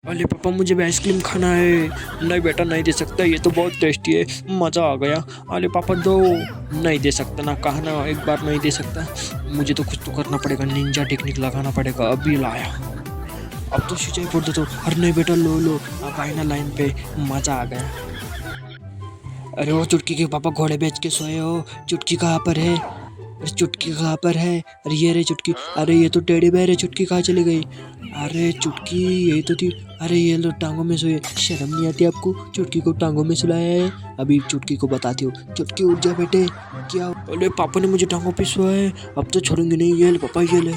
अरे पापा मुझे भी आइसक्रीम खाना है। नहीं बेटा नहीं दे सकता, ये तो बहुत टेस्टी है, मज़ा आ गया। अरे पापा दो। नहीं दे सकता ना, कहा ना एक बार नहीं दे सकता। मुझे तो कुछ तो करना पड़ेगा, निंजा टेक्निक लगाना पड़ेगा। अभी लाया, अब तो सिंचाई फोड़ दे तो। अरे नहीं बेटा लो लो, अब आए ना लाइन पे, मज़ा आ गया। अरे वो चुटकी के पापा घोड़े बेच के सोए हो। चुटकी कहाँ पर है? अरे चुटकी कहाँ पर है? अरे ये रे चुटकी। अरे ये तो टेडी बेयर है, चुटकी कहाँ चली गई? अरे चुटकी यही तो थी। अरे ये लो टांगों में सोए, शर्म नहीं आती आपको? चुटकी को टांगों में सुलाया है। अभी चुटकी को बताती हूँ। चुटकी उठ जा बेटे। क्या? अरे पापा ने मुझे टांगों पे सोया है, अब तो छोड़ूंगी नहीं। ये ले पापा, ये ले।